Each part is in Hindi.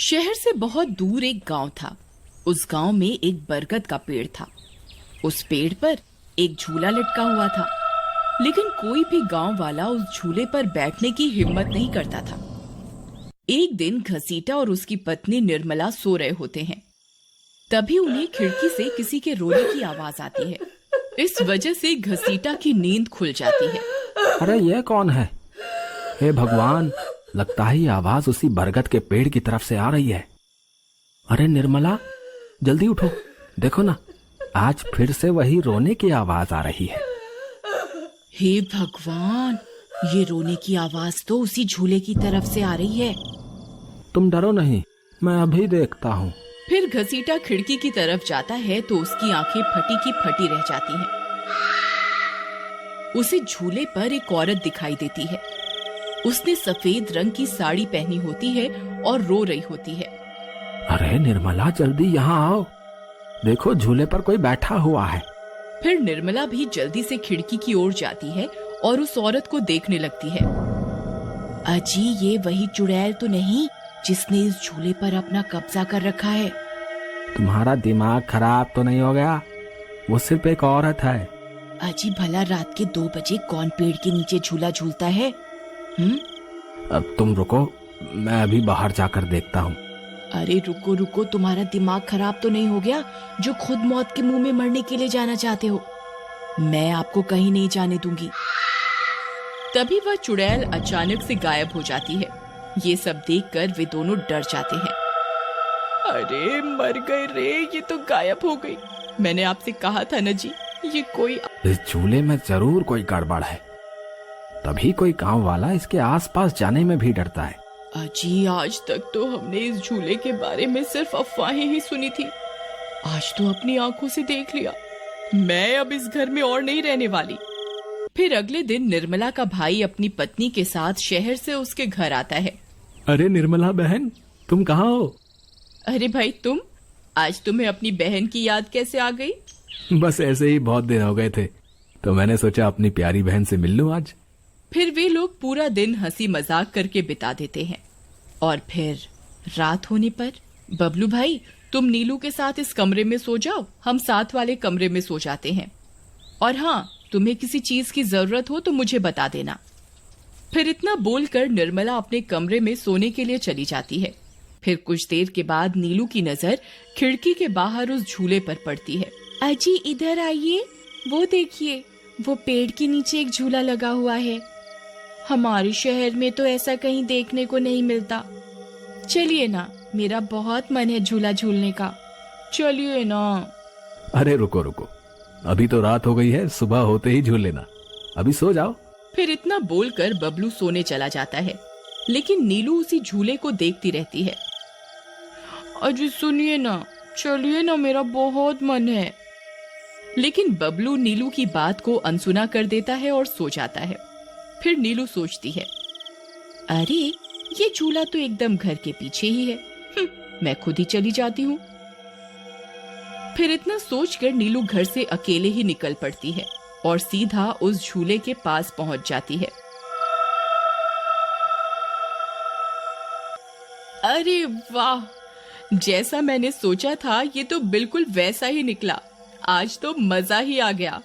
शहर से बहुत दूर एक गांव था। उस गांव में एक बरगद का पेड़ था। उस पेड़ पर एक झूला लटका हुआ था, लेकिन कोई भी गांव वाला उस झूले पर बैठने की हिम्मत नहीं करता था। एक दिन घसीटा और उसकी पत्नी निर्मला सो रहे होते हैं। तभी उन्हें खिड़की से किसी के रोने की आवाज आती है। इस वजह से घसीटा की नींद खुल जाती है। अरे ये कौन है? हे भगवान, लगता है ये आवाज उसी बरगद के पेड़ की तरफ से आ रही है। अरे निर्मला, जल्दी उठो, देखो ना, आज फिर से वही रोने की आवाज आ रही है। हे भगवान, ये रोने की आवाज तो उसी झूले की तरफ से आ रही है। तुम डरो नहीं, मैं अभी देखता हूँ। फिर घसीटा खिड़की की तरफ जाता है तो उसकी आंखें फटी की फटी रह जाती हैं। उसे झूले पर एक औरत दिखाई देती है। उसने सफेद रंग की साड़ी पहनी होती है और रो रही होती है। अरे निर्मला, जल्दी यहाँ आओ, देखो झूले पर कोई बैठा हुआ है। फिर निर्मला भी जल्दी से खिड़की की ओर जाती है और उस औरत को देखने लगती है। अजी, ये वही चुड़ैल तो नहीं जिसने इस झूले पर अपना कब्जा कर रखा है? तुम्हारा दिमाग खराब तो नहीं हो गया? वो सिर्फ एक औरत है। अजी, भला रात के 2 बजे कौन पेड़ के नीचे झूला झूलता है? अब तुम रुको, मैं अभी बाहर जाकर देखता हूँ। अरे रुको रुको, तुम्हारा दिमाग खराब तो नहीं हो गया जो खुद मौत के मुंह में मरने के लिए जाना चाहते हो? मैं आपको कहीं नहीं जाने दूंगी। तभी वह चुड़ैल अचानक से गायब हो जाती है। ये सब देखकर वे दोनों डर जाते हैं। अरे मर गए रे, ये तो गायब हो गई। मैंने आपसे कहा था ना जी, ये कोई इस झूले में जरूर कोई गड़बड़ है, तभी कोई गांव वाला इसके आसपास जाने में भी डरता है। अजी, आज तक तो हमने इस झूले के बारे में सिर्फ अफवाहें ही सुनी थी। आज तो अपनी आंखों से देख लिया। मैं अब इस घर में और नहीं रहने वाली। फिर अगले दिन निर्मला का भाई अपनी पत्नी के साथ शहर से उसके घर आता है। अरे निर्मला बहन, तुम कहाँ हो? अरे भाई, तुम आज तुम्हें अपनी बहन की याद कैसे आ गई? बस ऐसे ही, बहुत दिन हो गए थे तो मैंने सोचा अपनी प्यारी बहन से मिल लूं आज। फिर वे लोग पूरा दिन हंसी मजाक करके बिता देते हैं। और फिर रात होने पर, बबलू भाई, तुम नीलू के साथ इस कमरे में सो जाओ, हम साथ वाले कमरे में सो जाते हैं। और हाँ, तुम्हें किसी चीज की जरूरत हो तो मुझे बता देना। फिर इतना बोलकर निर्मला अपने कमरे में सोने के लिए चली जाती है। फिर कुछ देर के बाद नीलू की नजर खिड़की के बाहर उस झूले पर पड़ती है। अजी, इधर आइए, वो देखिए, वो पेड़ के नीचे एक झूला लगा हुआ है। हमारे शहर में तो ऐसा कहीं देखने को नहीं मिलता। चलिए ना, मेरा बहुत मन है झूला झूलने का। चलिए ना। अरे रुको रुको, अभी तो रात हो गई है, सुबह होते ही झूल लेना, अभी सो जाओ। फिर इतना बोलकर बबलू सोने चला जाता है, लेकिन नीलू उसी झूले को देखती रहती है। अजी सुनिए ना, चलिए ना, मेरा बहुत मन है। लेकिन बबलू नीलू की बात को अनसुना कर देता है और सो जाता है। फिर नीलू सोचती है, अरे ये झूला तो एकदम घर के पीछे ही है, मैं खुद ही चली जाती हूँ। फिर इतना सोचकर नीलू घर से अकेले ही निकल पड़ती है और सीधा उस झूले के पास पहुंच जाती है। अरे वाह, जैसा मैंने सोचा था ये तो बिल्कुल वैसा ही निकला। आज तो मजा ही आ गया।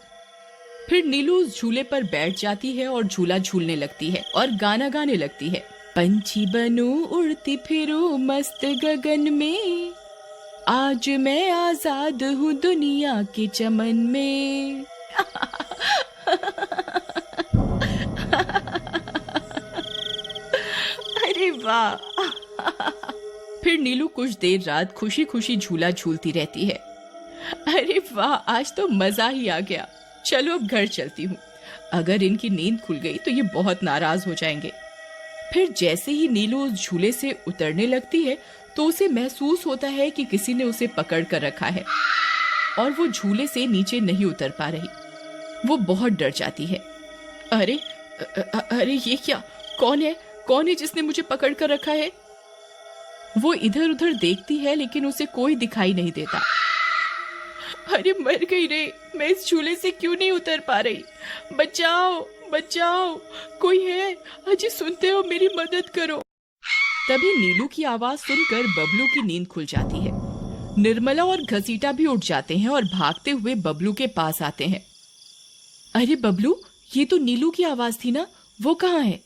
फिर नीलू उस झूले पर बैठ जाती है और झूला झूलने लगती है और गाना गाने लगती है। पंछी बनूं उड़ती फिरूं मस्त गगन में, आज मैं आजाद हूँ दुनिया के चमन में। अरे वाह। फिर नीलू कुछ देर रात खुशी खुशी झूला झूलती रहती है। अरे वाह, आज तो मजा ही आ गया। चलो अब घर चलती हूँ, अगर इनकी नींद खुल गई तो ये बहुत नाराज हो जाएंगे। फिर जैसे ही नीलू उस झूले से उतरने लगती है तो उसे महसूस होता है कि किसी ने उसे पकड़ कर रखा है और वो झूले से नीचे नहीं उतर पा रही। वो बहुत डर जाती है। अरे अरे ये क्या, कौन है जिसने मुझे पकड़ कर रखा है? वो इधर उधर देखती है लेकिन उसे कोई दिखाई नहीं देता। अरे मर गई रे, मैं इस झूले से क्यों नहीं उतर पा रही? बचाओ बचाओ, कोई है? अजी सुनते हो, मेरी मदद करो। तभी नीलू की आवाज सुनकर बबलू की नींद खुल जाती है। निर्मला और घसीटा भी उठ जाते हैं और भागते हुए बबलू के पास आते हैं। अरे बबलू, ये तो नीलू की आवाज थी ना, वो कहाँ है?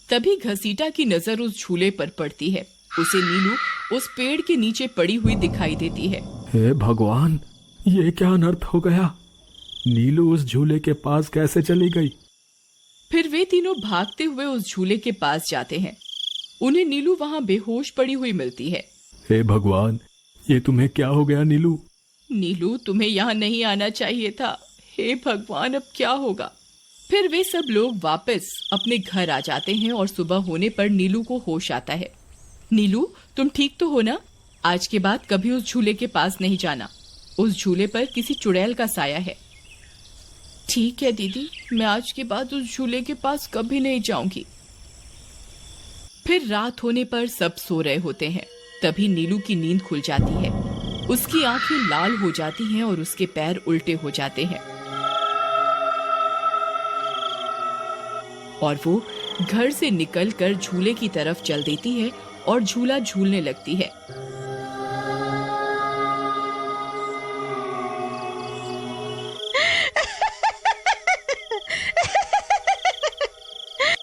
तभी घसीटा की नजर उस झूले पर पड़ती है। उसे नीलू उस पेड़ के नीचे पड़ी हुई दिखाई देती है। हे भगवान, ये क्या अनर्थ हो गया? नीलू उस झूले के पास कैसे चली गई? फिर वे तीनों भागते हुए उस झूले के पास जाते हैं। उन्हें नीलू वहां बेहोश पड़ी हुई मिलती है। हे भगवान, ये तुम्हें क्या हो गया नीलू? नीलू, तुम्हें यहाँ नहीं आना चाहिए था। हे भगवान, अब क्या होगा? फिर वे सब लोग वापस अपने घर आ जाते हैं और सुबह होने पर नीलू को होश आता है। नीलू, तुम ठीक तो हो ना? आज के बाद कभी उस झूले के पास नहीं जाना। उस झूले पर किसी चुड़ैल का साया है। ठीक है दीदी, मैं आज के बाद उस झूले के पास कभी नहीं जाऊंगी। फिर रात होने पर सब सो रहे होते हैं। तभी नीलू की नींद खुल जाती है। उसकी आंखें लाल हो जाती हैं और उसके पैर उल्टे हो जाते हैं और वो घर से निकलकर झूले की तरफ चल देती है और झूला झूलने लगती है।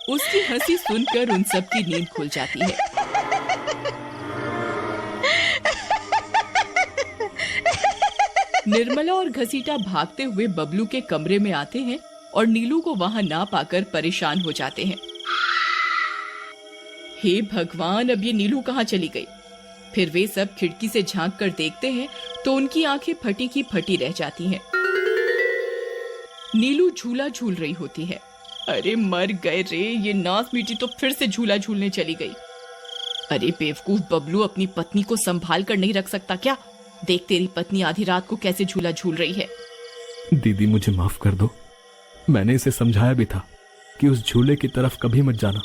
उसकी हंसी सुनकर उन सब की नींद खुल जाती है। निर्मला और घसीटा भागते हुए बबलू के कमरे में आते हैं और नीलू को वहां ना पाकर परेशान हो जाते हैं। हे भगवान, अब ये नीलू कहाँ चली गई? फिर वे सब खिड़की से झांक कर देखते हैं तो उनकी आंखें फटी की फटी रह जाती हैं। नीलू झूला झूल रही होती है। अरे मर गए रे, ये नास मीठी तो फिर से झूला झूलने चली गई। अरे बेवकूफ बबलू, अपनी पत्नी को संभाल कर नहीं रख सकता क्या? देख, तेरी पत्नी आधी रात को कैसे झूला झूल रही है। दीदी, मुझे माफ कर दो। मैंने इसे समझाया भी था कि उस झूले की तरफ कभी मत जाना।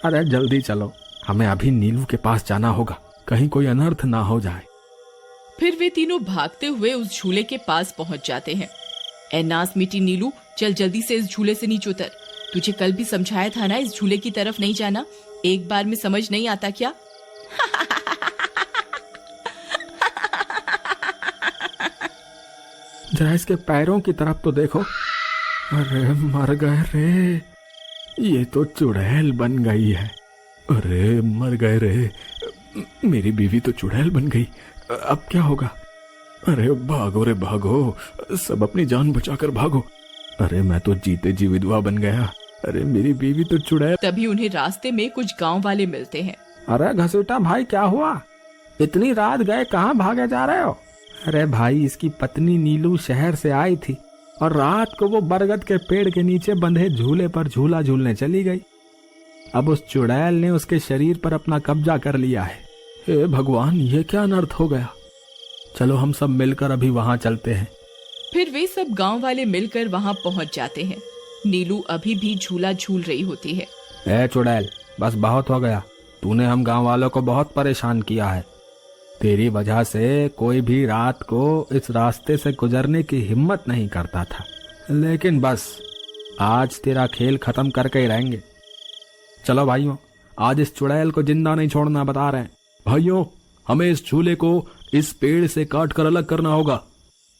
अरे जल्दी चलो, हमें अभी नीलू के पास जाना होगा, कहीं कोई अनर्थ ना हो जाए। फिर वे तीनों भागते हुए उस झूले के पास पहुंच जाते हैं। ए नास मीठी नीलू, चल जल्दी से इस झूले से नीचे उतर। तुझे कल भी समझाया था ना इस झूले की तरफ नहीं जाना। एक बार में समझ नहीं आता क्या? जरा इसके पैरों की तरफ तो देखो। अरे मर गए रे, ये तो चुड़ैल बन गई है। अरे मर गए रे, मेरी बीवी तो चुड़ैल बन गई। अब क्या होगा? अरे भागो रे भागो, सब अपनी जान बचाकर भागो। अरे मैं तो जीते जी विधवा बन गया। अरे मेरी बीवी तो चुड़ैल। तभी उन्हें रास्ते में कुछ गांव वाले मिलते हैं। अरे घसीटा भाई, क्या हुआ? इतनी रात गए, कहाँ भागे जा रहे हो? अरे भाई, इसकी पत्नी नीलू शहर से आई थी और रात को वो बरगद के पेड़ के नीचे बंधे झूले पर झूला झूलने चली गई। अब उस चुड़ैल ने उसके शरीर पर अपना कब्जा कर लिया है। हे भगवान, ये क्या अनर्थ हो गया? चलो हम सब मिलकर अभी वहां चलते हैं। फिर वे सब गांव वाले मिलकर वहां पहुंच जाते हैं। नीलू अभी भी झूला झूल रही होती है। ए चुड़ैल, बस बहुत हो गया। तूने हम गांव वालों को बहुत परेशान किया है। तेरी वजह से कोई भी रात को इस रास्ते से गुजरने की हिम्मत नहीं करता था, लेकिन बस आज तेरा खेल खत्म करके ही रहेंगे। चलो भाइयों, आज इस चुड़ैल को जिंदा नहीं छोड़ना, बता रहे हैं। भाइयों, हमें इस झूले को इस पेड़ से काट कर अलग करना होगा।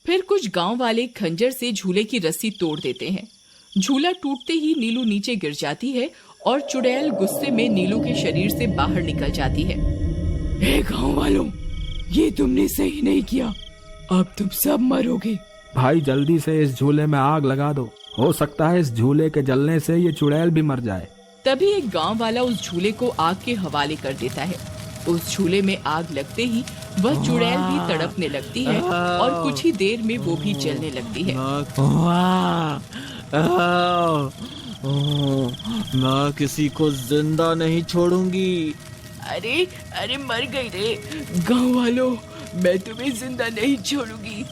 फिर कुछ गांव वाले खंजर से झूले की रस्सी तोड़ देते हैं। झूला टूटते ही नीलू नीचे गिर जाती है और चुड़ैल गुस्से में नीलू के शरीर से बाहर निकल जाती है। हे गांव वालों, ये तुमने सही नहीं किया, अब तुम सब मरोगे। भाई जल्दी से इस झूले में आग लगा दो, हो सकता है इस झूले के जलने से ये चुड़ैल भी मर जाए। तभी एक गांव वाला उस झूले को आग के हवाले कर देता है। उस झूले में आग लगते ही वह चुड़ैल भी तड़पने लगती है और कुछ ही देर में वो भी जलने लगती है। मैं किसी को जिंदा नहीं छोड़ूंगी। अरे अरे मर गई रे। गांव वालों, मैं तुम्हें जिंदा नहीं छोड़ूंगी।